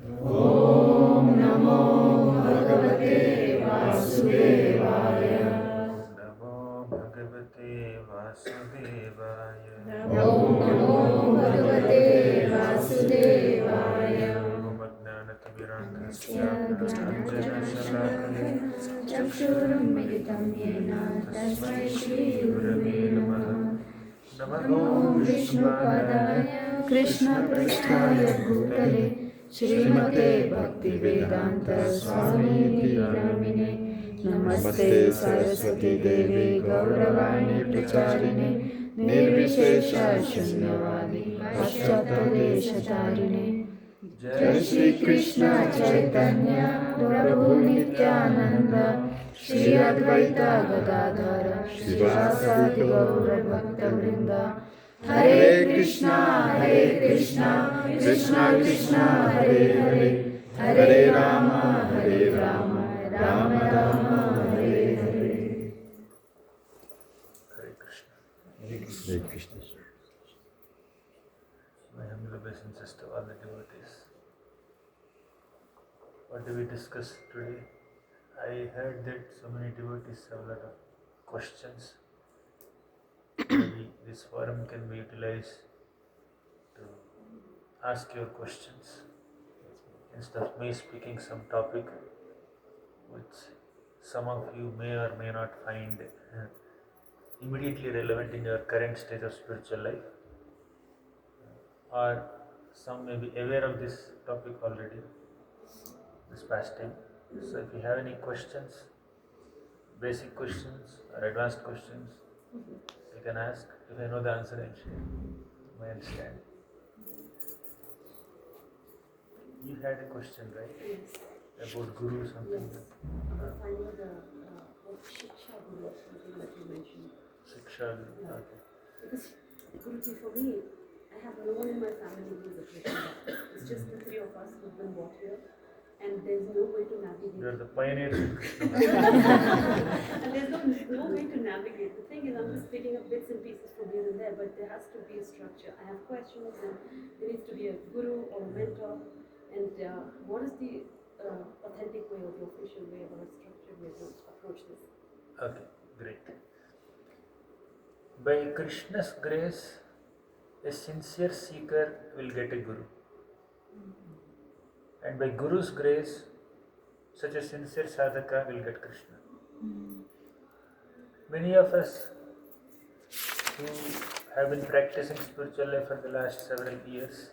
Om Namo Bhagavate Vasudevaya. Namo Bhagavate Vasudevaya. Om Namo Bhagavate Vasudevaya. Om Ajnanatimirandhasya Gnananjana-shalakaya Chakshurunmilitam Yena Tasmai Shri Gurave Namaha. Namo Namo Vishnupadaya Krishna Prasthaya Bhutale Srimate Bhaktivedanta Swami Namine. Namaste Saraswati Devi Gauravani Pracharine Nirvishesha Shunyavadi Paschatadeshatarine. Jai Shri Krishna Chaitanya Prabhu Nityananda Shri Advaita Gadadhara Shivasadi Gaura Bhakta Vrinda. Hare Krishna Krishna Krishna Hare Hare Hare Rama Rama Rama Hare Hare. Hare Krishna. Hare Krishna. My humble obeisances to all the devotees. What do we discuss today? I heard that so many devotees have a lot of questions. Maybe this forum can be utilized to ask your questions instead of me speaking some topic which some of you may or may not find immediately relevant in your current stage of spiritual life, or some may be aware of this topic already, this past time. So if you have any questions, basic questions or advanced questions, you can ask. If I know the answer, I'll share my understanding. You had a question, right? Yes. About Guru something. Yes. Finding the Shiksha Guru, something that you mentioned. Shiksha. Yeah. Okay. Because Guruji, for me, I have no one in my family who is a Krishna. It's just the three of us who've been brought here, and there's no way to navigate. You are the pioneers in Krishna. And there's no way to navigate. The thing is, I'm just picking up bits and pieces from here and there, but there has to be a structure. I have questions, and there needs to be a guru or a mentor. And what is the authentic way or the official way or a structured way to approach this? Okay, great. By Krishna's grace, a sincere seeker will get a guru. And by Guru's grace, such a sincere sadhaka will get Krishna. Many of us who have been practicing spiritual life for the last several years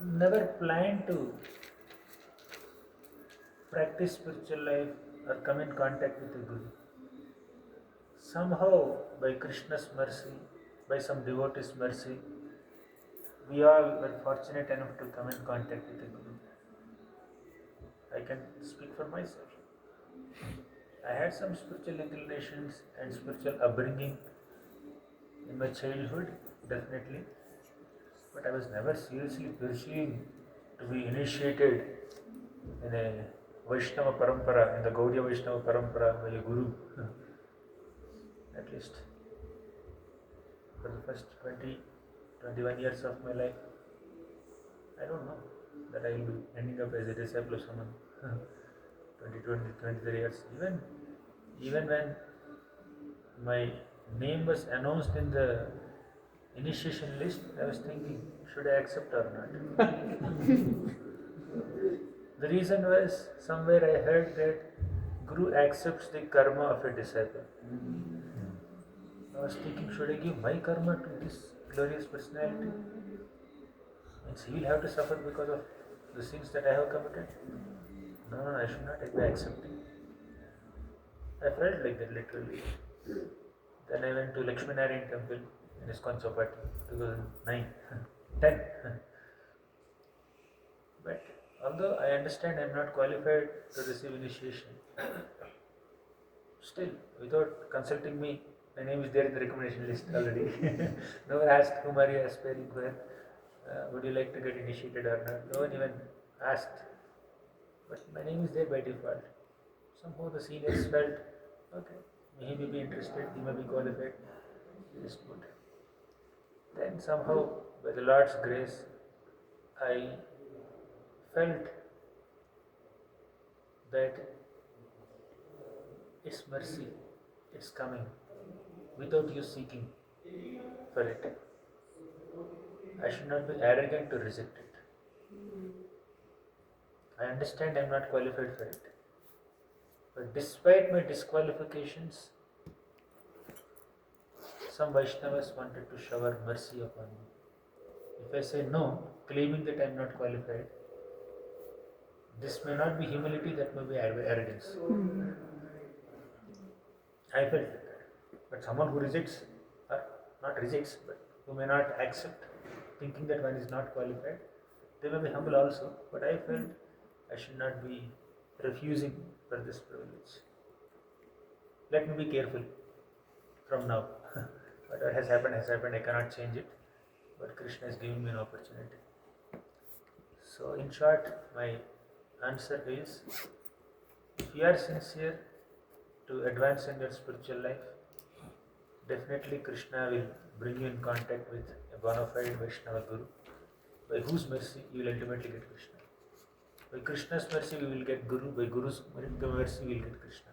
never planned to practice spiritual life or come in contact with the Guru. Somehow, by Krishna's mercy, by some devotee's mercy, we all were fortunate enough to come in contact with the Guru. I can speak for myself. I had some spiritual inclinations and spiritual upbringing in my childhood, definitely, but I was never seriously pursuing to be initiated in a Vaishnava Parampara, in the Gaudiya Vaishnava Parampara by a Guru. At least for the first 21 years of my life, I don't know that I will be ending up as a disciple of someone. 23 years. Even when my name was announced in the initiation list, I was thinking, should I accept or not? The reason was, somewhere I heard that Guru accepts the karma of a disciple. I was thinking, should I give my karma to this glorious personality? Means he will have to suffer because of the sins that I have committed? No, I should not be accepting. I felt like that literally. Then I went to Lakshmi Narayan temple in ISKCON Chowpatty, 2009, 10. But although I understand I am not qualified to receive initiation, still, without consulting me, my name is there in the recommendation list already. No one asked, whom are you aspiring for? Would you like to get initiated or not? No one even asked. But my name is there by default. Somehow the seniors felt, okay, he may be interested, he may be qualified. Just put. Then somehow, by the Lord's grace, I felt that it's mercy, it's coming without you seeking for it. I should not be arrogant to reject it. I understand I am not qualified for it. But despite my disqualifications, some Vaishnavas wanted to shower mercy upon me. If I say no, claiming that I am not qualified, this may not be humility, that may be arrogance. I felt like that. But someone who rejects, or not rejects, but who may not accept, thinking that one is not qualified, they may be humble also. But I felt I should not be refusing for this privilege. Let me be careful from now. Whatever has happened, I cannot change it. But Krishna has given me an opportunity. So, in short, my answer is, if you are sincere to advance in your spiritual life, definitely Krishna will bring you in contact with a bona fide Vaishnava Guru, by whose mercy you will ultimately get Krishna. By Krishna's mercy we will get Guru, by Guru's mercy we will get Krishna.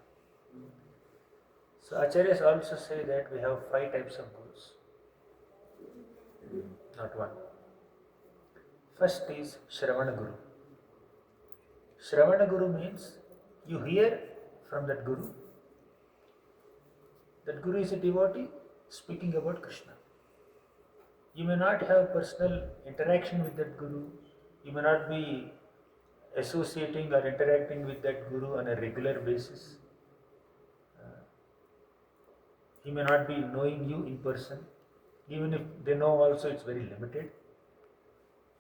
So Acharyas also say that we have 5 types of Gurus, not one. First is Shravana Guru. Shravana Guru means you hear from that Guru. That Guru is a devotee speaking about Krishna. You may not have personal interaction with that Guru. You may not be associating or interacting with that Guru on a regular basis. He may not be knowing you in person. Even if they know also, it's very limited.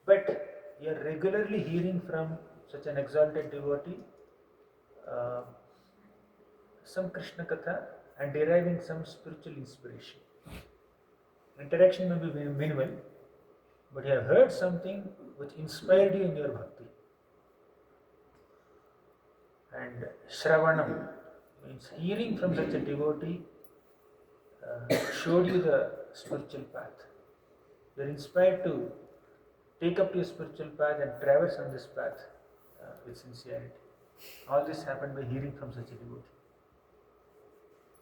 But you are regularly hearing from such an exalted devotee some Krishna Katha and deriving some spiritual inspiration. Interaction may be minimal, but you have heard something which inspired you in your bhakti. And Shravanam means hearing from such a devotee showed you the spiritual path. You are inspired to take up your spiritual path and traverse on this path with sincerity. All this happened by hearing from such a devotee.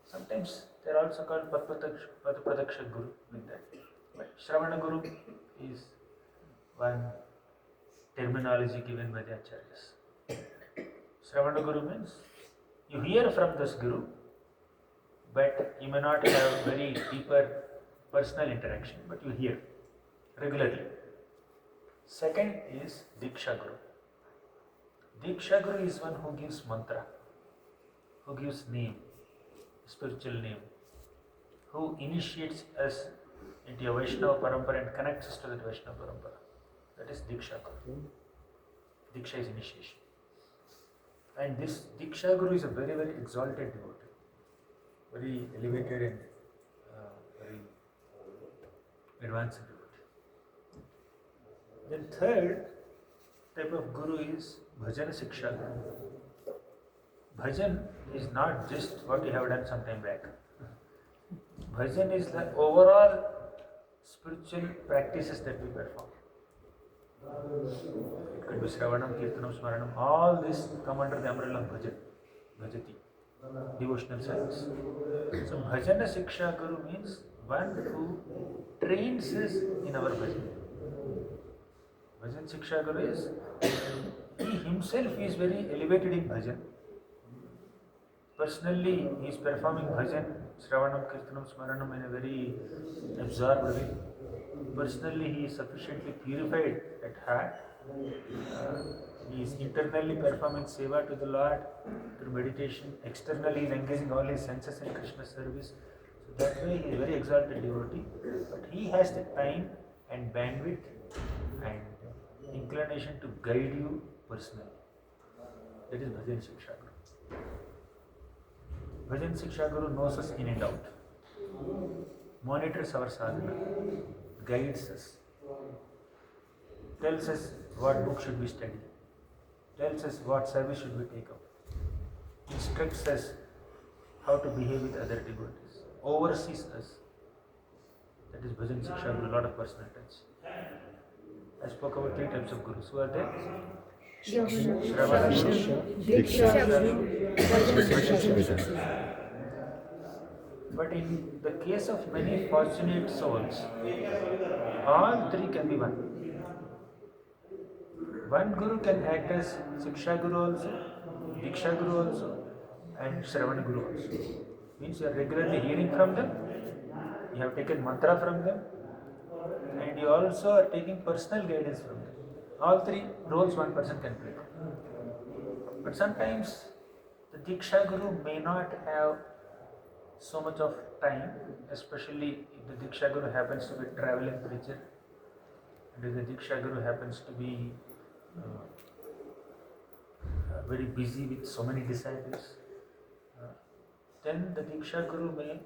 Sometimes they are also called Padpradaksha Guru with that. But Shravana Guru is one terminology given by the Acharyas. Shravana Guru means you hear from this Guru, but you may not have very deeper personal interaction, but you hear regularly. Second is Diksha Guru. Diksha Guru is one who gives mantra, who gives name, spiritual name, who initiates us into a Vaishnava Parampara and connects us to that Vaishnava Parampara. That is Diksha Guru. Diksha is initiation. And this Diksha Guru is a very, very exalted devotee, very elevated and very advanced devotee. Then third type of Guru is Bhajan Siksha Guru. Bhajan is not just what you have done some time back. Bhajan is the overall spiritual practices that we perform. It could be Shravanam, Kirtanam, Smaranam, all this come under the umbrella of Bhajan, Bhajati, devotional service. So Bhajana Siksha Guru means one who trains us in our bhajan. Bhajan Siksha Guru is, he himself is very elevated in bhajan. Personally, he is performing bhajan, Shravanam, Kirtanam, Smaranam in a very absorbed way. Personally, he is sufficiently purified at heart. He is internally performing seva to the Lord through meditation. Externally, he is engaging all his senses in Krishna service. So that way, he is a very exalted devotee. But he has the time and bandwidth and inclination to guide you personally. That is Bhajan Siksha Guru. Bhajan Siksha Guru knows us in and out, monitors our sadhana, guides us, tells us what book should we study, tells us what service should we take up, instructs us how to behave with other devotees, oversees us. That is Bhajan Siksha Guru, a lot of personal touch. I spoke about 3 types of gurus. Who are there? Shravana Guru, Diksha but in the case of many fortunate souls, all 3 can be one. One guru can act as Siksha Guru also, Diksha Guru also, and Shravana Guru also. Means you are regularly hearing from them, you have taken mantra from them, and you also are taking personal guidance from them. All 3 roles one person can play. But sometimes the Diksha Guru may not have so much of time, especially if the Diksha Guru happens to be a traveling preacher, and if the Diksha Guru happens to be very busy with so many disciples, then the Diksha Guru may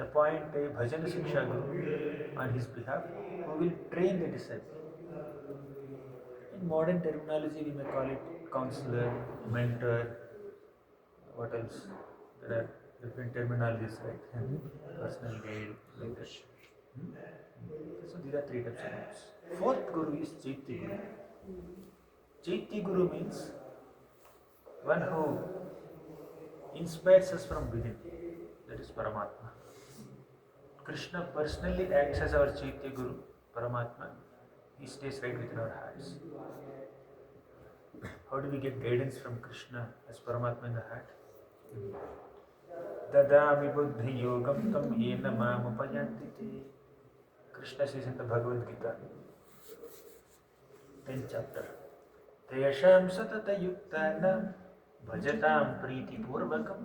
appoint a Bhajan Siksha Guru on his behalf who will train the disciple. In modern terminology, we may call it counselor, mentor, what else? There are different terminologies, right? Personal guide, like that. So these are 3 types of gurus. 4th Guru is Chaitya Guru. Chaitya Guru means one who inspires us from within. That is Paramatma. Krishna personally acts as our Chaitya Guru, Paramatma. He stays right within our hearts. How do we get guidance from Krishna as Paramatma in the heart? Dadami buddhi yogam tam yena mamupayanti te. Krishna says in the Bhagavad Gita, 10th chapter, Teyasham satata yuktanam bhajatam priti purvakam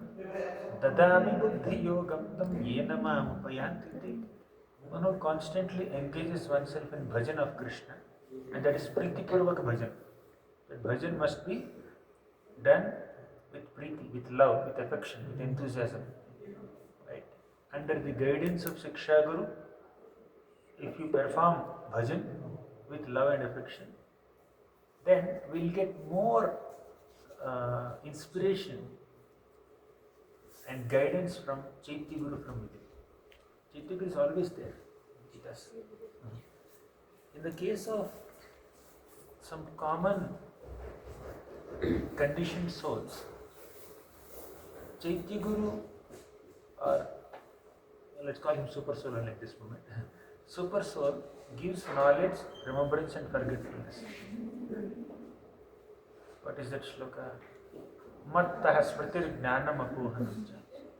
dadami buddhi yogam tam yena mamupayanti te. One who constantly engages oneself in bhajan of Krishna, and that is priti purvaka bhajan. That bhajan must be done with preeti, with love, with affection, with enthusiasm. Right? Under the guidance of Siksha Guru, if you perform bhajan with love and affection, then we'll get more inspiration and guidance from Chaitya Guru from within. Chaitya Guru is always there with us. In the case of some common conditioned souls, Chaitya Guru, or let's call him Super Soul at this moment, Super Soul gives knowledge, remembrance and forgetfulness. What is that shloka? Mattah smritir jnanam apohanam.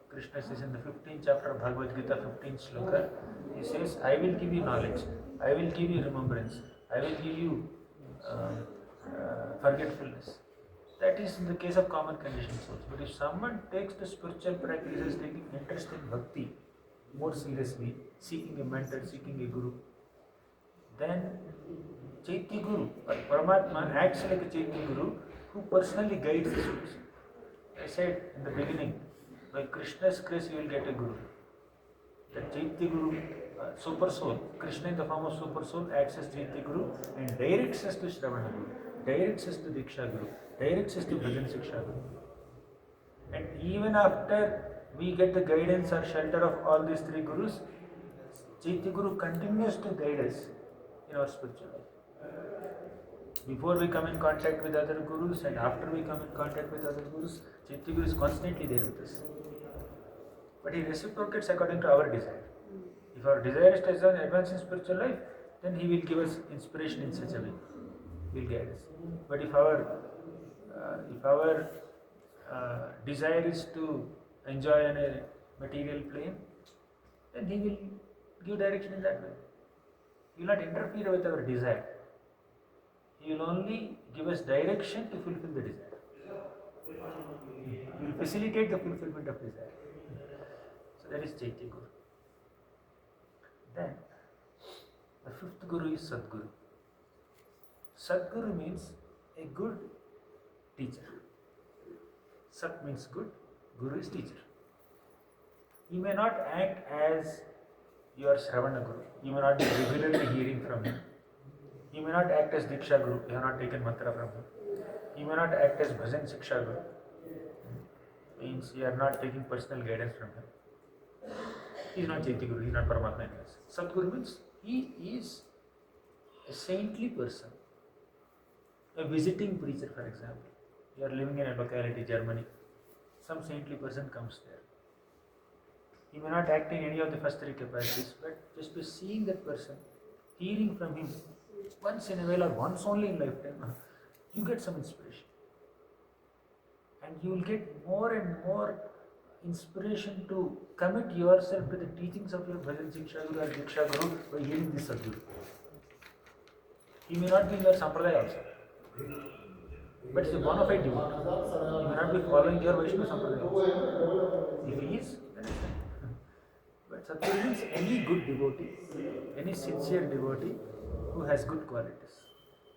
Krishna says in the 15th chapter of Bhagavad Gita, 15th shloka, he says, I will give you knowledge, I will give you remembrance, I will give you forgetfulness. That is in the case of common conditioned souls. But if someone takes the spiritual practices, taking interest in bhakti more seriously, seeking a mentor, seeking a guru, then Chaitya Guru or Paramatma acts like a Chaitya Guru who personally guides the souls. I said in the beginning, by Krishna's grace you will get a Guru. The Chaitya Guru, Super Soul, Krishna in the form of Super Soul acts as Chaitya Guru and directs us to Shravana Guru, directs us to Diksha Guru, directs us to Bhajan Siksha Guru. And even after we get the guidance or shelter of all these 3 Gurus, Chaitya Guru continues to guide us in our spiritual life. Before we come in contact with other Gurus and after we come in contact with other Gurus, Chaitya Guru is constantly there with us. But he reciprocates according to our desire. If our desire is to advance in spiritual life, then he will give us inspiration in such a way. He will guide us. But if our desire is to enjoy on a material plane, then he will give direction in that way. He will not interfere with our desire. He will only give us direction to fulfill the desire. He will facilitate the fulfillment of desire. So that is Chaitya Guru. Then the 5th Guru is Sadguru. Sadguru means a good teacher. Sat means good, Guru is teacher. He may not act as your Shravana Guru. You may not be regularly hearing from him. He may not act as Diksha Guru. You have not taken mantra from him. He may not act as Bhajan Siksha Guru. Means you are not taking personal guidance from him. He is not Jaitiguru, he is not Paramatma. Sadguru means he is a saintly person, a visiting preacher, for example. You are living in a locality, Germany. Some saintly person comes there. He may not act in any of the first three capacities, but just by seeing that person, hearing from him once in a while or once only in lifetime, you get some inspiration. And you will get more and more inspiration to commit yourself to the teachings of your Bhajan Shiksha Guru or Diksha Guru by hearing this Sadguru. He may not be in your Sampradaya also, but it's a bona fide devotee. He may not be following your Vaishnava Sampradaya also. If he is, then it's fine. But Sadguru means any good devotee, any sincere devotee who has good qualities.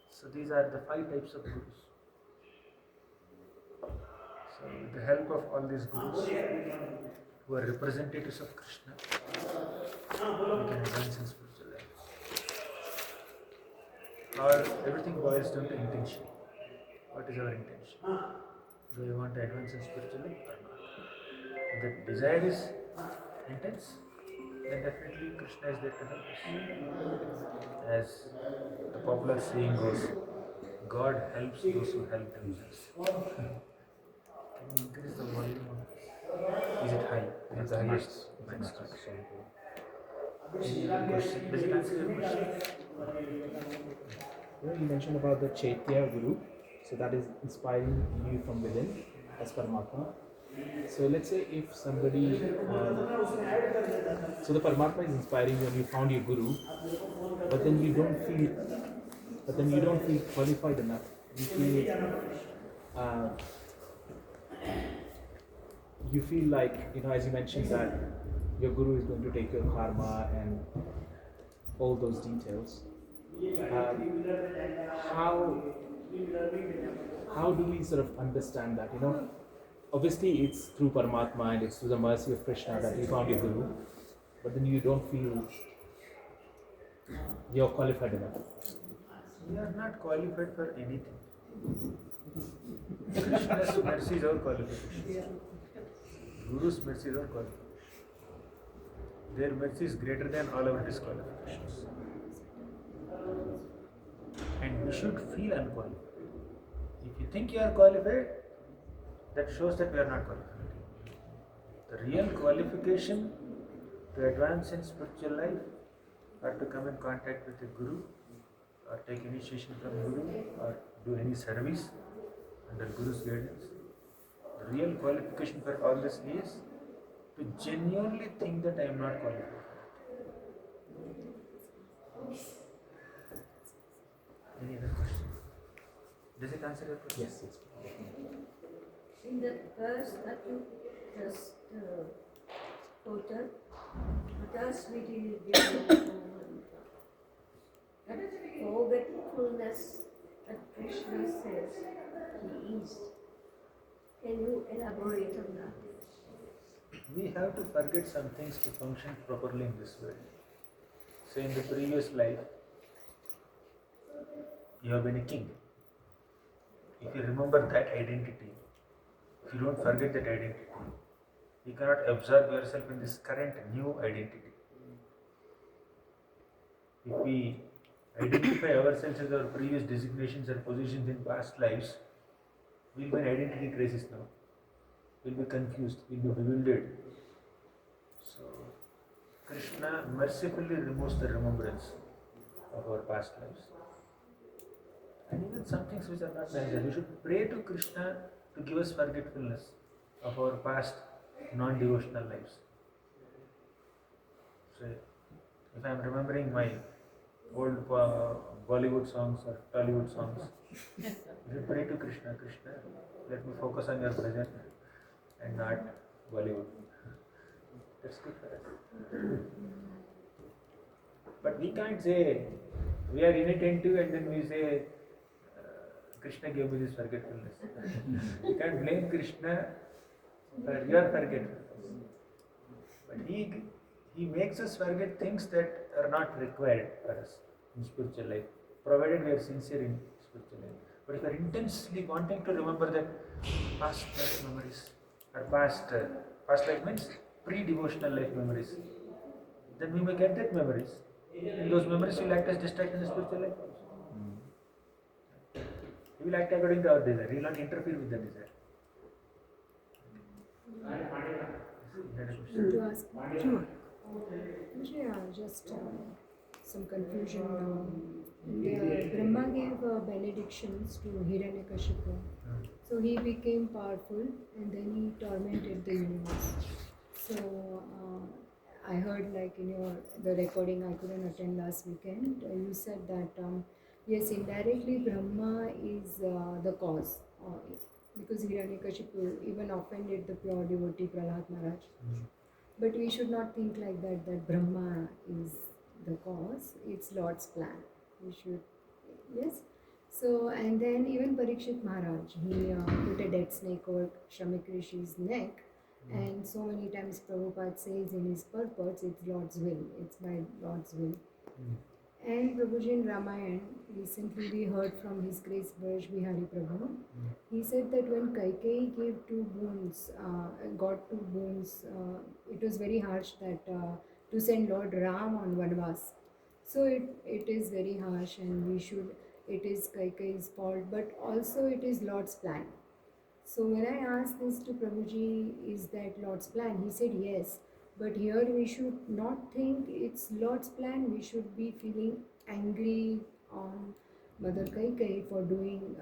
So these are the 5 types of gurus. So with the help of all these gurus who are representatives of Krishna, we can advance in spiritual life. Everything boils down to intention. What is our intention? Do we want to advance in spiritual life or not? If the desire is intense, then definitely Krishna is there to help us. As the popular saying goes, God helps those who help themselves. Can you increase the volume of this? Is it high? Is it the highest? Max. Any other question? Does it answer your question? You mentioned about the Chaitya Guru, so that is inspiring you from within as Paramatma. So let's say if somebody, so the Paramatma is inspiring you and you found your Guru, but then you don't feel qualified enough. You feel like, as you mentioned that your Guru is going to take your karma and all those details. How do we sort of understand that? Obviously it's through Paramatma and it's through the mercy of Krishna that you found your Guru, but then you don't feel you're qualified enough. We are not qualified for anything. Krishna's mercy is our qualification. Guru's mercy is our qualification. Their mercy is greater than all our disqualifications. And we should feel unqualified. If you think you are qualified, that shows that we are not qualified. The real qualification to advance in spiritual life or to come in contact with a Guru or take initiation from Guru or do any service under Guru's guidance. The real qualification for all this is to genuinely think that I am not qualified. Any other question? Does it answer your question? Yes. In the verse that you just quoted, does we forgetfulness that Krishna says he is. Can you elaborate on that? We have to forget some things to function properly in this world. So in the previous life, you have been a king. If you remember that identity, if you don't forget that identity, you cannot absorb yourself in this current new identity. If we identify ourselves as our previous designations or positions in past lives, we'll be in identity crisis now. We'll be confused, we'll be bewildered. So, Krishna mercifully removes the remembrance of our past lives. And even some things which are not necessary. We should pray to Krishna to give us forgetfulness of our past non-devotional lives. So, if I am remembering my old Bollywood songs or Tollywood songs, we should pray to Krishna. Krishna, let me focus on your bhajan and not Bollywood. That's good for us. But we can't say we are inattentive and then we say Krishna gave me this forgetfulness. We can't blame Krishna for your forgetfulness. But he makes us forget things that are not required for us in spiritual life, provided we are sincere in spiritual life. But if we are intensely wanting to remember that past life memories, or past life means pre-devotional life memories, then we may get that memories. And those memories will act as distraction in spiritual life also. He will act according to our desire. He will not interfere with the desire. You had a question? To ask, sure. Yeah, just some confusion. Brahma gave benedictions to Hiranyakashipu. So he became powerful and then he tormented the universe. So I heard like in the recording I couldn't attend last weekend, you said that yes, indirectly Brahma is the cause because Hiranyakashipu even offended the pure devotee Prahlad Maharaj. But we should not think like that Brahma is the cause, it's Lord's plan. We should, yes. So, and then even Parikshit Maharaj, he put a dead snake over Shramik Rishi's neck, and so many times Prabhupada says in his purports, it's Lord's will, it's by Lord's will. And Prabhuji in Ramayana, recently we heard from His Grace Braj Bihari Prabhu, he said that when Kaikeyi gave got two boons, it was very harsh that to send Lord Ram on Vanvas. So it is very harsh and it is Kaikeyi's fault, but also it is Lord's plan. So when I asked this to Prabhuji, is that Lord's plan? He said yes. But here we should not think it's Lord's plan. We should be feeling angry on Mother Kaikeyi for doing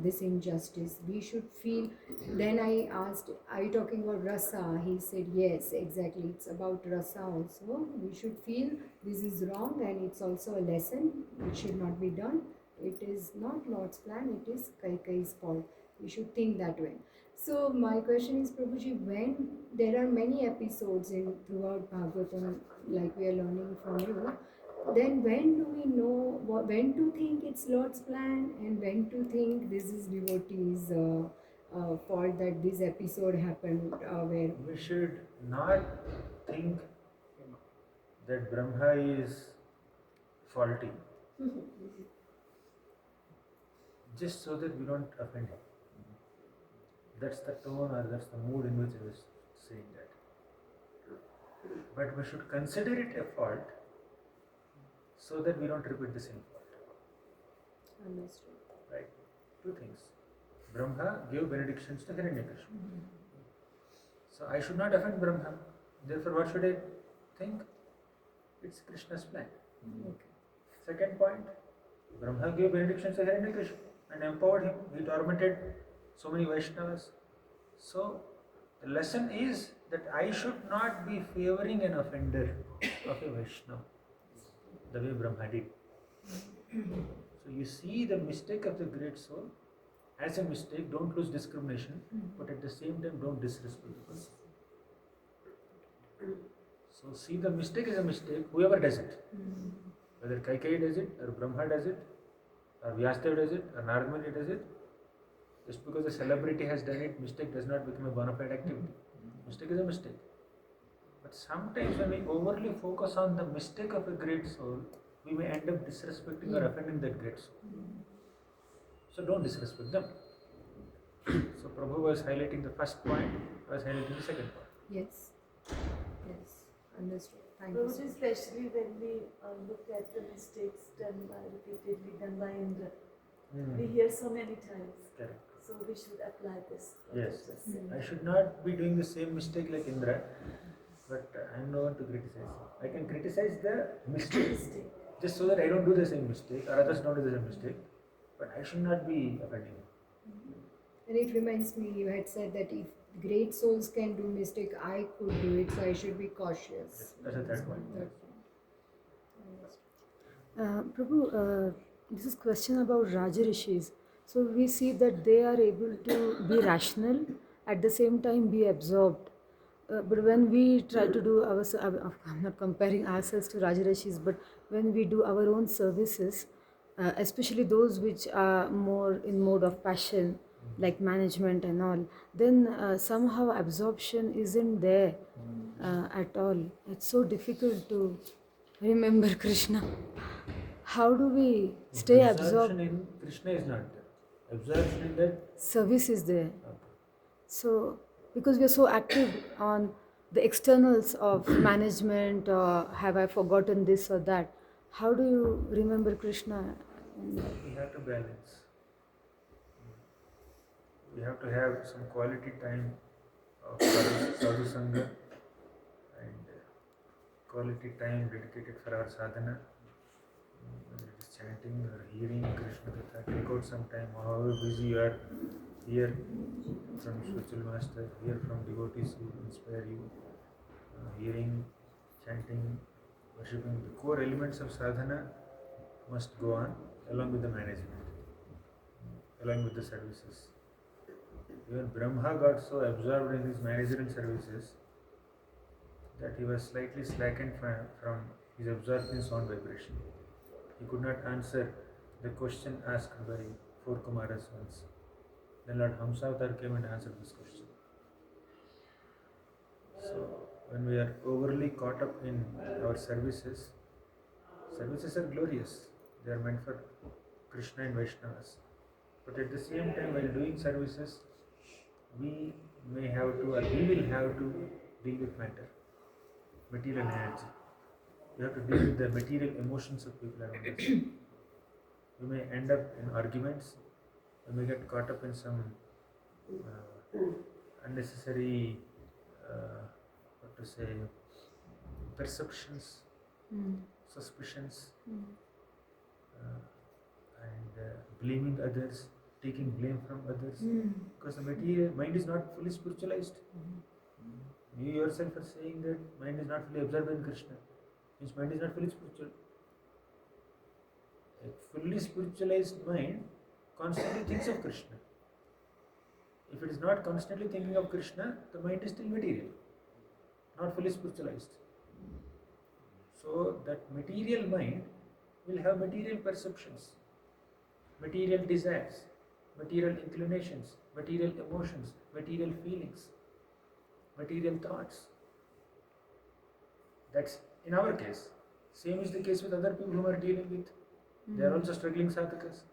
this injustice. We should feel. Then I asked, are you talking about rasa? He said yes, exactly. It's about rasa also. We should feel this is wrong and it's also a lesson which should not be done. It is not Lord's plan. It is Kaikeyi's fault. We should think that way. So my question is, Prabhuji, when there are many episodes throughout Bhagavatam, like we are learning from you, then when do we know when to think it's Lord's plan and when to think this is devotees' fault that this episode happened where We should not think that Brahma is faulty just so that we don't offend him. That's the tone or that's the mood in which I was saying that. But we should consider it a fault so that we don't repeat the same fault. understood. Right? Two things. Brahma gave benedictions to Hiranyakashipu. So I should not offend Brahma. Therefore, what should I think? It's Krishna's plan. Okay. Second point, Brahma gave benedictions to Hiranyakashipu and empowered him. He tormented so many Vaishnavas. So the lesson is that I should not be favoring an offender of a Vaishnava the way Brahma did. So you see the mistake of the great soul as a mistake. Don't lose discrimination, but at the same time don't disrespect the person. So see the mistake as a mistake, whoever does it. Whether Kaikeyi does it, or Brahma does it, or Vyasadeva does it, or Narada Muni does it. Just because a celebrity has done it, mistake does not become a bona fide activity. Mistake is a mistake. But sometimes when we overly focus on the mistake of a great soul, we may end up disrespecting or offending that great soul. So don't disrespect them. So Prabhu was highlighting the first point, I was highlighting the second point. Yes. Yes. Understood. Thank you. Prabhuji, especially when we look at the mistakes repeatedly done by Indra. We hear so many times. Correct. So we should apply this. Yes. I should not be doing the same mistake like Indra, but I am no one to criticize. I can criticize the mistake just so that I don't do the same mistake or others don't do the same mistake, but I should not be offending him. And it reminds me, you had said that if great souls can do mistake, I could do it, so I should be cautious. That's the third point. Prabhu, this is question about Rajarishis. So we see that they are able to be rational, at the same time be absorbed. But when we try to do our, I'm not comparing ourselves to Rajarishis, but when we do our own services, especially those which are more in mode of passion, like management and all, then somehow absorption isn't there at all. It's so difficult to remember Krishna. How do we stay absorbed? Absorption in Krishna is not there. Absorption in that Service is there. okay. So, because we are so active on the externals of management, have I forgotten this or that? How do you remember Krishna? We have to balance. We have to have some quality time of sadhu sangha and quality time dedicated for our sadhana. Whether it is chanting or hearing Krishna Katha, take out some time, however busy you are, hear from spiritual master, hear from devotees who inspire you, hearing, chanting, worshipping. The core elements of sadhana must go on along with the management, along with the services. Even Brahma got so absorbed in his managerial services that he was slightly slackened from his absorption in sound vibration. He could not answer the question asked by four Kumaras once. Then Lord Hamsavatar came and answered this question. So, when we are overly caught up in our services, services are glorious. They are meant for Krishna and Vaishnavas. But at the same time, while doing services, we may have to, or we will have to deal with matter, material energy. We have to deal with the material emotions of people around us. We may end up in arguments. We may get caught up in some unnecessary, what to say, perceptions, suspicions, and blaming others, taking blame from others, because the material mind is not fully spiritualized. You yourself are saying that mind is not fully absorbed in Krishna, means mind is not fully spiritual. A fully spiritualized mind constantly thinks of Krishna. If it is not constantly thinking of Krishna, the mind is still material, not fully spiritualized. So that material mind will have material perceptions, material desires, material inclinations, material emotions, material feelings, material thoughts. That's in our case. Same is the case with other people whom are dealing with. They are also struggling sadhakas.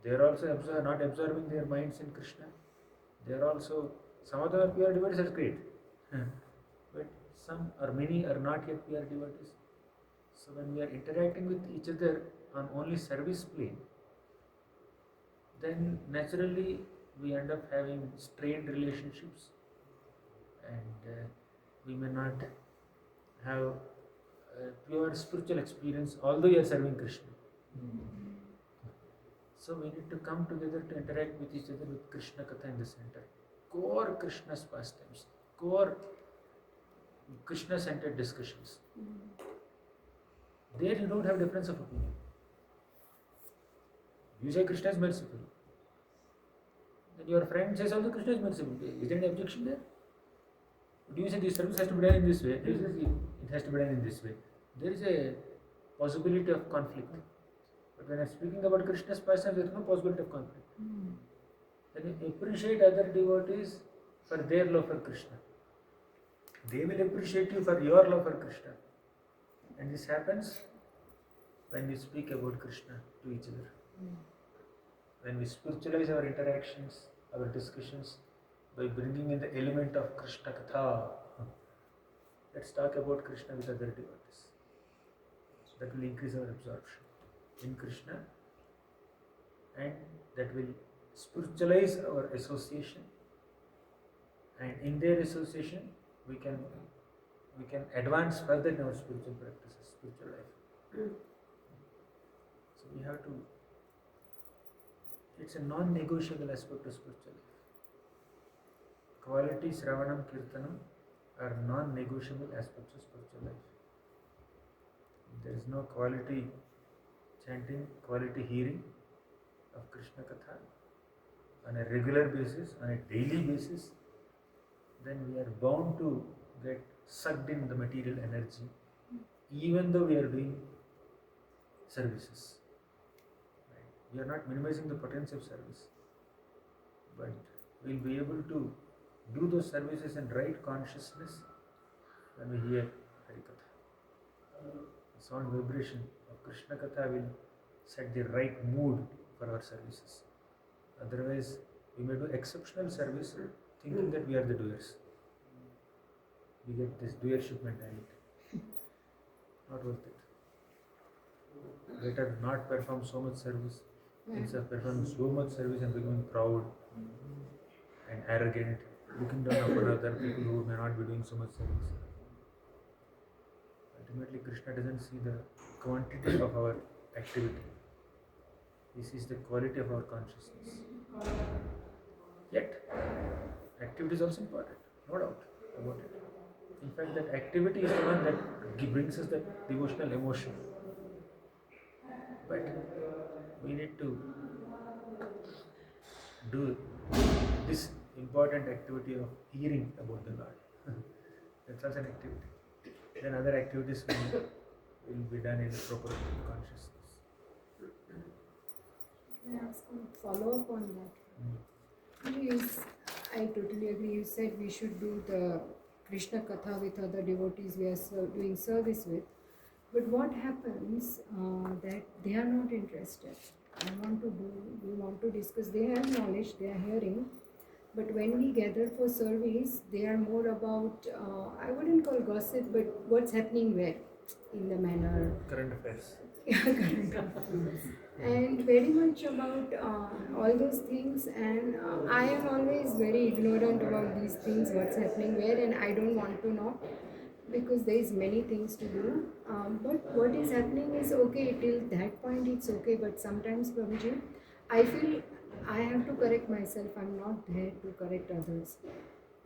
They are also not absorbing their minds in Krishna. They are also, some of them are pure devotees, are great. But some or many are not yet pure devotees. So when we are interacting with each other on only service plane, then naturally we end up having strained relationships, and we may not have a pure spiritual experience although you are serving Krishna. So we need to come together to interact with each other with Krishna Katha in the center. Core Krishna's pastimes, core Krishna centered discussions. There you don't have difference of opinion. You say Krishna is merciful. Then your friend says also Krishna is merciful. Is there any objection there? Do you say this service has to be done in this way? He says it has to be done in this way. There is a possibility of conflict. But when I am speaking about Krishna's pastimes, there is no possibility of conflict. Then you appreciate other devotees for their love for Krishna. They will appreciate you for your love for Krishna. And this happens when we speak about Krishna to each other. When we spiritualize our interactions, our discussions, by bringing in the element of Krishna Katha. Let's talk about Krishna with other devotees. That will increase our absorption in Krishna, and that will spiritualize our association, and in their association we can advance further in our spiritual practices, spiritual life. So we have to, it's a non-negotiable aspect of spiritual life. Quality Sravanam Kirtanam are non-negotiable aspects of spiritual life. There is no quality chanting, quality hearing of Krishna Katha on a regular basis, on a daily basis, then we are bound to get sucked in the material energy, even though we are doing services. Right? We are not minimizing the potential of service, but we will be able to do those services in right consciousness when we hear Harikatha. The sound vibration of Krishna Katha will set the right mood for our services. Otherwise, we may do exceptional service thinking that we are the doers. We get this doership mentality. Not worth it. Better not perform so much service instead of performing so much service and becoming proud and arrogant, looking down upon other people who may not be doing so much service. Ultimately, Krishna doesn't see the quantity of our activity. He sees the quality of our consciousness. Yet, activity is also important, no doubt about it. In fact, that activity is the one that brings us that devotional emotion. But we need to do this important activity of hearing about the Lord. That's also an activity. Then other activities will be done in proper consciousness. Can I ask a follow up on that? Yes, I totally agree. You said we should do the Krishna Katha with other devotees we are doing service with. But what happens that they are not interested? We want to discuss, they have knowledge, they are hearing. But when we gather for service, they are more about, I wouldn't call gossip, but what's happening where in the manner. Current affairs. Current affairs. And very much about all those things, and I am always very ignorant about these things, what's happening where, and I don't want to know because there is many things to do. But what is happening is okay till that point, it's okay. But sometimes, Prabhuji, I feel I have to correct myself. I'm not there to correct others.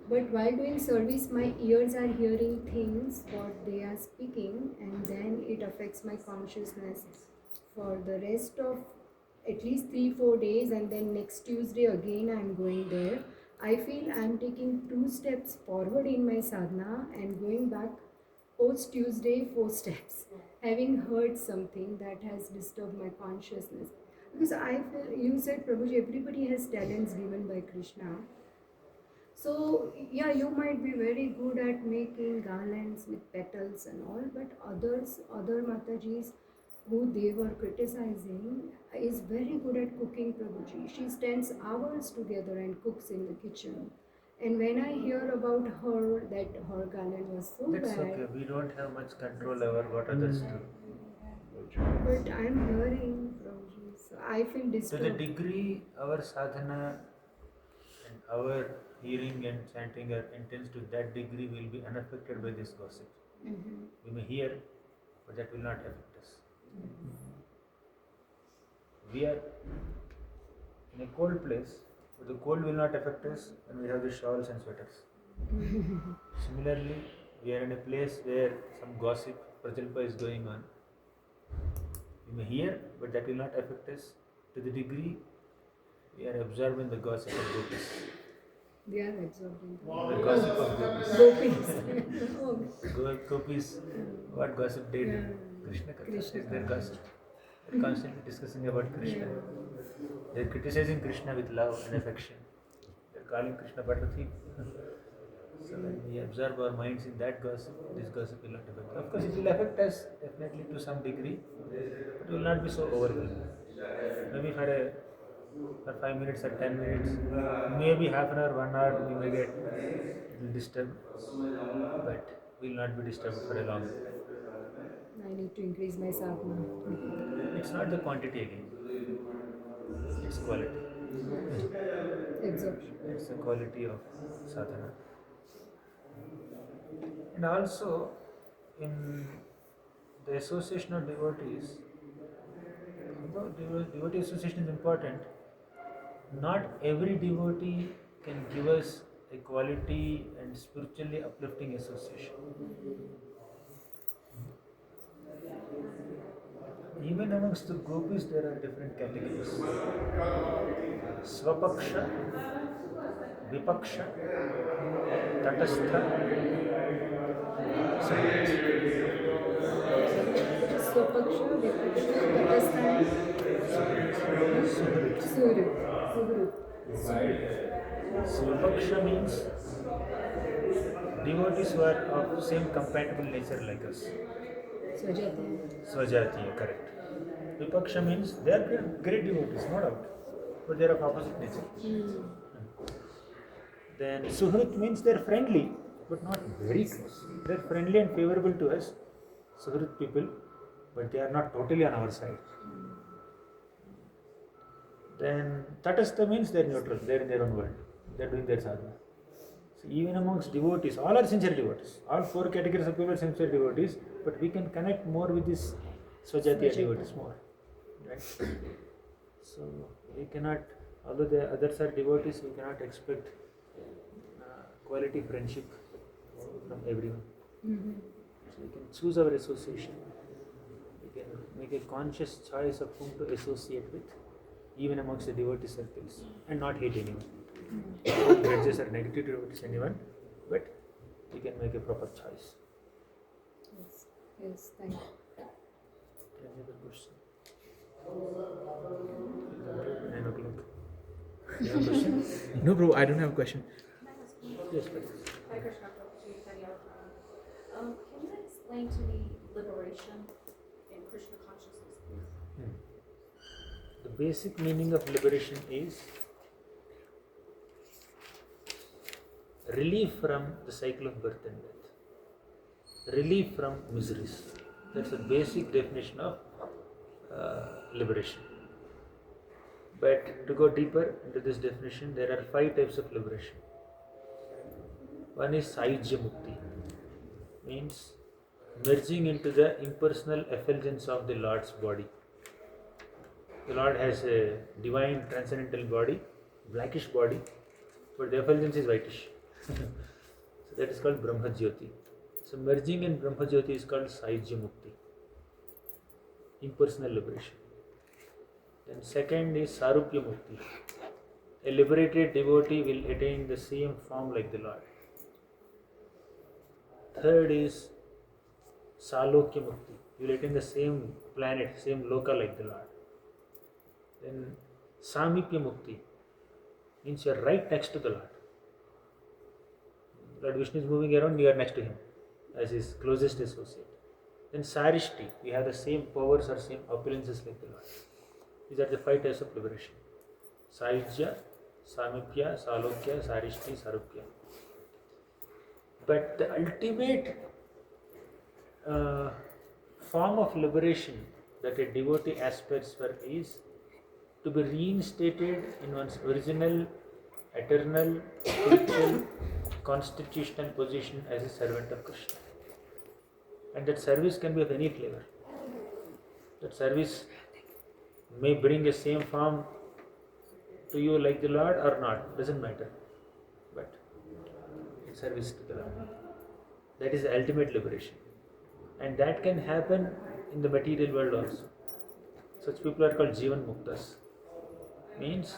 But while doing service, my ears are hearing things what they are speaking, and then it affects my consciousness for the rest of at least 3-4 days, and then next Tuesday again I'm going there. I feel I'm taking 2 steps forward in my sadhana and going back post Tuesday 4 steps, having heard something that has disturbed my consciousness. Because I feel, you said, Prabhuji, everybody has talents given by Krishna. So, yeah, you might be very good at making garlands with petals and all, but other Matajis who they were criticizing is very good at cooking, Prabhuji. She spends hours together and cooks in the kitchen. And when I hear about her, that her garland was so That's bad. okay. We don't have much control over what others do. But I'm hearing, Prabhuji, so I feel To the disturbed. degree our sadhana and our hearing and chanting are intense, to that degree we will be unaffected by this gossip. We may hear, but that will not affect us. We are in a cold place, but the cold will not affect us when we have the shawls and sweaters. Similarly, we are in a place where some gossip, prajalpa is going on. We may hear, but that will not affect us to the degree we are absorbing the gossip of gopis. They are absorbing The gossip of gopis. gopis. Gopis, what gossip they do? Yeah. Krishna Katha Krishna is their Katha. gossip. They're constantly discussing about Krishna. They're criticizing Krishna with love and affection. They're calling Krishna butter thief. So when we absorb our minds in that gossip, this gossip will not affect us. Of course, it will affect us definitely to some degree, but it will not be so overwhelming. Maybe for 5 minutes or 10 minutes, maybe half an hour, 1 hour, we may get a little disturbed, but we will not be disturbed for a long time. I need to increase my sadhana. It's not the quantity again, it's quality. Absorption. It's the quality of sadhana. And also, in the association of devotees, although devotee association is important, not every devotee can give us a quality and spiritually uplifting association. Even amongst the gopis, there are different categories. Swapaksha, Vipaksha, Tatastha, Suhrit. Swapaksha, Vipaksha, Tatasthan, Suhrit. Suhrit. Swapaksha means devotees who are of same compatible nature like us. Swajati. Swajatiya, correct. Vipaksha means they are great devotees, no doubt, but they are of opposite nature. Then Suhrit means they are friendly, but not very close. They're friendly and favorable to us, Suhrit people, but they are not totally on our side. Then Tatastha means they're neutral, they're in their own world, they're doing their sadhana. So even amongst devotees, all are sincere devotees. All four categories of people are sincere devotees, but we can connect more with these Swajatiya devotees more. Right? So we cannot, although the others are devotees, we cannot expect quality friendship from everyone. So we can choose our association. We can make a conscious choice of whom to associate with, even amongst the devotee circles, and not hate anyone. Hold grudges or negative towards anyone, but we can make a proper choice. Yes, thank you. Any other question? 9 o'clock. You have a question? No, bro, I don't have a question. Yes, please. Hi, Krishna Prabhuji, Can you explain to me liberation in Krishna consciousness, please? The basic meaning of liberation is relief from the cycle of birth and death, relief from miseries. That's the basic definition of liberation. But to go deeper into this definition, there are 5 types of liberation. One is Saijya Mukti, means merging into the impersonal effulgence of the Lord's body. The Lord has a divine transcendental body, blackish body, but the effulgence is whitish. So that is called Brahma Jyoti. So merging in Brahma Jyoti is called Saijya Mukti, impersonal liberation. Then second is Sarupya Mukti. A liberated devotee will attain the same form like the Lord. Third is Salokya Mukti. You will attain the same planet, same loka like the Lord. Then Samipya Mukti means you are right next to the Lord. Lord Vishnu is moving around, you are next to him as his closest associate. Then Sarishti, we have the same powers or same opulences like the Lord. These are the 5 types of liberation: Saijya, Samipya, Salokya, Sarishti, Sarupya. But the ultimate form of liberation that a devotee aspires for is to be reinstated in one's original, eternal, spiritual, constitutional position as a servant of Krishna. And that service can be of any flavor. That service may bring the same form to you like the Lord or not, doesn't matter. But it's service to the Lord. That is the ultimate liberation. And that can happen in the material world also. Such people are called Jivan Muktas. Means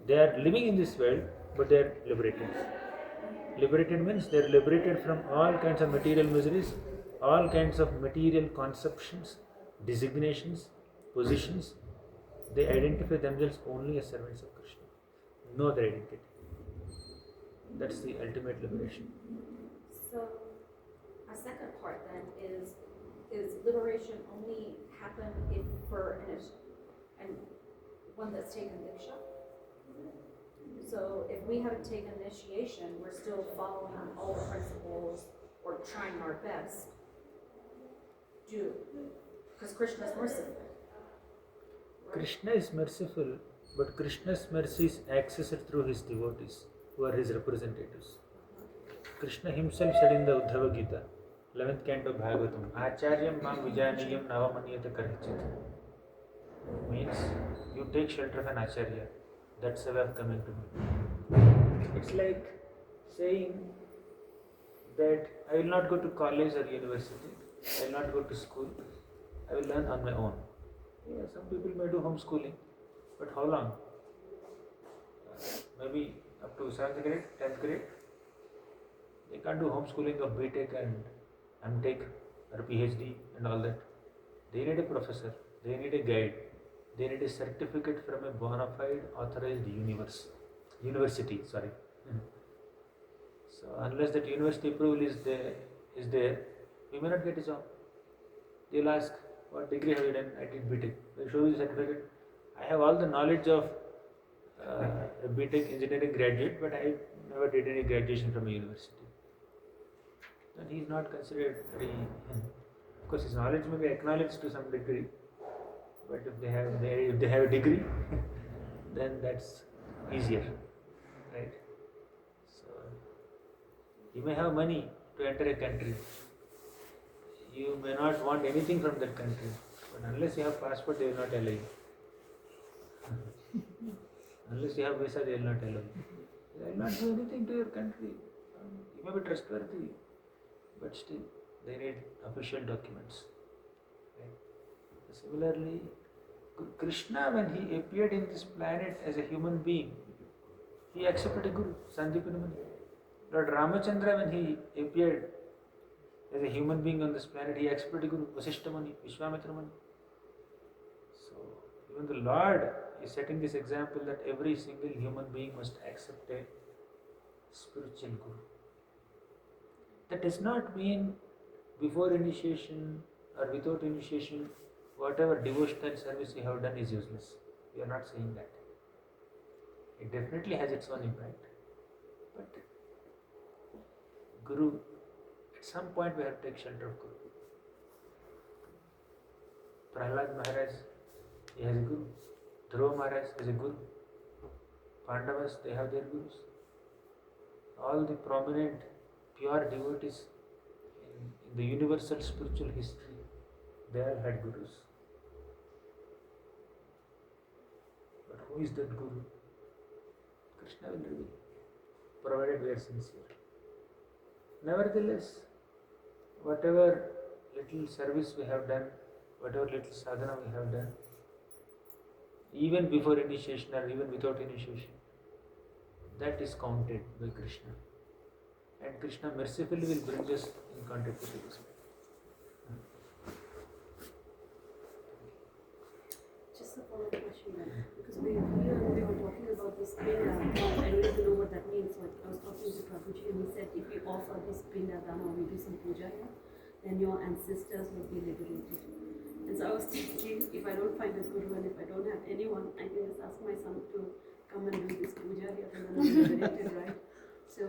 they are living in this world, but they are liberated. Liberated means they are liberated from all kinds of material miseries, all kinds of material conceptions, designations, positions. They identify themselves only as servants of Krishna. Know their identity. That's the ultimate liberation. So, a second part then is liberation only happen if for and one that's taken diksha? So if we haven't taken initiation, we're still following all the principles or trying our best. Because Krishna is merciful. Right? Krishna is merciful, but Krishna's mercy is accessed through his devotees, who are his representatives. Krishna himself said in the Uddhava Gita, 11th canto Bhagavatam, Acharyam mam vijaniyam navamanyata karachit. Means you take shelter of an acharya. That's the way of coming to me. It's like saying that I will not go to college or university, I will not go to school, I will learn on my own. Yeah, some people may do homeschooling, but how long? Maybe up to 7th grade, 10th grade. They can't do homeschooling of BTech and MTech or PhD and all that. They need a professor, they need a guide, they need a certificate from a bona fide authorized university. So unless that university approval is there, we may not get a job. They'll ask, what degree have you done? I did BTech. They show you the certificate. I have all the knowledge of a BTech engineering graduate, but I never did any graduation from a university. then he is not considered very. Of course, his knowledge may be acknowledged to some degree, but if they have a degree, then that's easier, right? So you may have money to enter a country. You may not want anything from that country, but unless you have passport, they will not allow you. Unless you have visa, they will not allow you. They will not do anything to your country. You may be trustworthy, but still they need official documents. Right? Similarly, Krishna, when he appeared in this planet as a human being, he accepted a guru, Sandipani Muni. Lord Ramachandra, when he appeared as a human being on this planet, he accepted a guru, Vasishta Muni, Vishwamitra Muni. So, even the Lord is setting this example that every single human being must accept a spiritual guru. That does not mean before initiation or without initiation, whatever devotional service you have done is useless. We are not saying that. It definitely has its own impact. But Guru, at some point we have to take shelter of Guru. Prahlad Maharaj, he has a Guru. Dhruva Maharaj has a Guru. Pandavas, they have their Gurus. All the prominent, pure devotees in the universal spiritual history, they all had Gurus. But who is that Guru? Krishna will reveal, provided we are sincere. Nevertheless, whatever little service we have done, whatever little sadhana we have done, even before initiation or even without initiation, that is counted by Krishna. And Krishna mercifully will bring us in contact with the Spirit. Just a follow-up question then, because we were talking about this pinda. I don't even know what that means. So I was talking to Prabhuji and he said if we offer this pinda dana or we do some puja here, then your ancestors will be liberated. And so I was thinking, if I don't find a guru and if I don't have anyone, I can just ask my son to come and do this puja here and then I'm liberated, right? So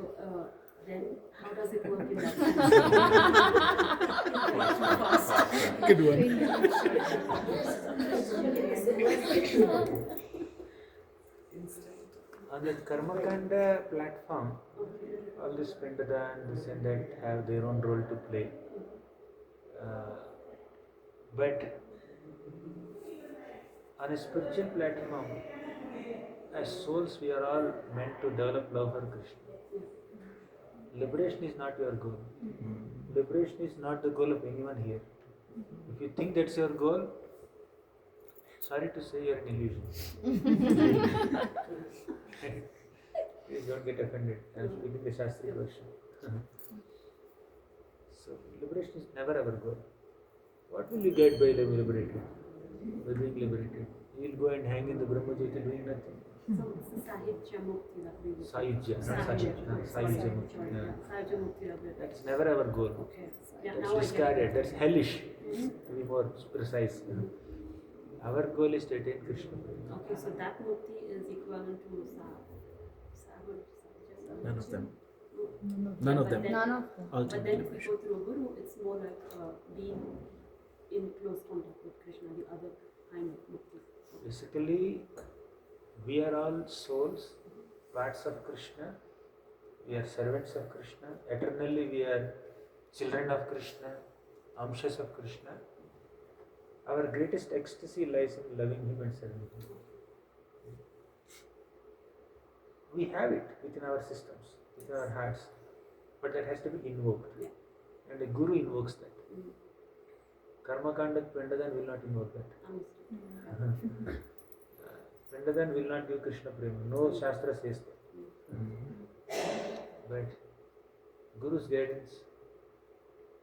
then how does it work in that sense? Good one. On the Karmakanda platform, all this Pindadan, this and that have their own role to play. But on a spiritual platform, as souls, we are all meant to develop love for Krishna. Liberation is not your goal. Liberation is not the goal of anyone here. If you think that's your goal, sorry to say, you're an illusion. Please don't get offended. I'm speaking the Shastri version. So, liberation is never our goal. What will you get by being liberated? By being liberated? You will go and hang in the Brahma Jyoti doing nothing. So it's the Sahitya Mukti that we would Sahitya, not Sahitya. Sahitya Mukti. Sahitya Mukti that we That's never our goal. Okay. Yeah, That's now I get discarded. it. That's hellish. To be more precise. Our goal is to attain Krishna. Okay, so that Mukti is equivalent to None of them. None of them. None of them. But Ultimate then if you liberation. go through a guru, it's more like being in close contact with Krishna, the other kind of Mukti. Basically, we are all souls, parts of Krishna. We are servants of Krishna. Eternally, we are children of Krishna, amshas of Krishna. Our greatest ecstasy lies in loving Him and serving Him. We have it within our systems, within our hearts, but that has to be invoked. Yeah. And the Guru invokes that. Karma Kandak Pendadan will not invoke that. Understood. Pendadan will not give Krishna Prema. No Shastra says that. But Guru's guidance,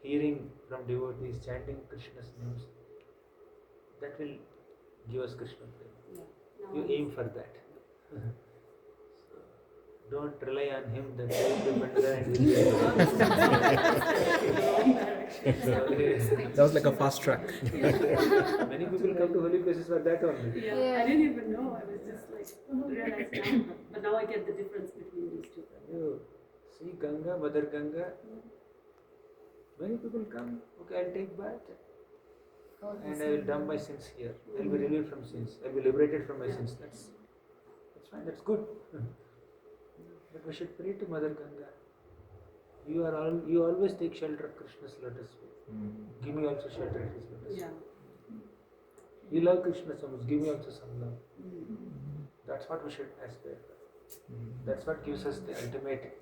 hearing from devotees, chanting Krishna's names, that will give us Krishna Prema. Yeah. You aim for that. So, don't rely on him that he will be Pendadan and will be That was like a fast track. Many people come to holy places for that only. Yeah, I didn't even know. I was just like realized now, but now I get the difference between these two. You see Ganga, Mother Ganga, Many people come, okay, I'll take bath and I will dump my sins here. I'll be relieved from sins. I'll be liberated from my sins. That's fine, that's good. But we should pray to Mother Ganga. You always take shelter of Krishna's lotus feet. Give me also shelter of his lotus feet. You love Krishna so much, give me also some love. That's what we should aspire for. That's what gives us the ultimate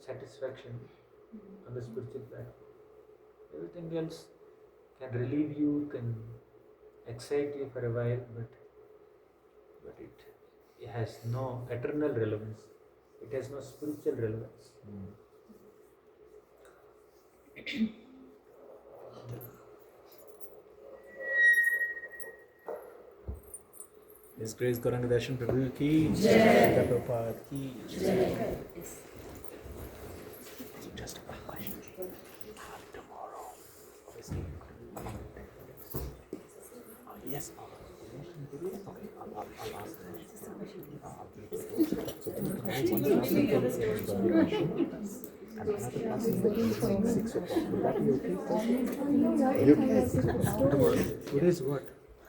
satisfaction on the spiritual platform. Everything else can relieve you, can excite you for a while, but it has no eternal relevance. It has no spiritual relevance. His Grace Gauranga Darshan Prabhu ki Jai, Prabhupada ki Jai. So just a question. Tomorrow, obviously, yes. Okay, I'll ask them. So tomorrow, and another class is 6 o'clock. Will that be okay? Tomorrow. Today is what?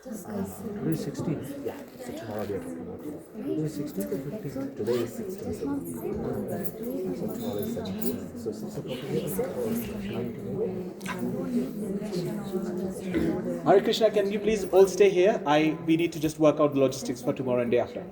Today is 16th. Yeah, so tomorrow we are talking about Today is 16th or 15th? today is 16th. So tomorrow is 17th. So 6 o'clock is Hare Krishna, can you please all stay here? We need to just work out the logistics for tomorrow and day after.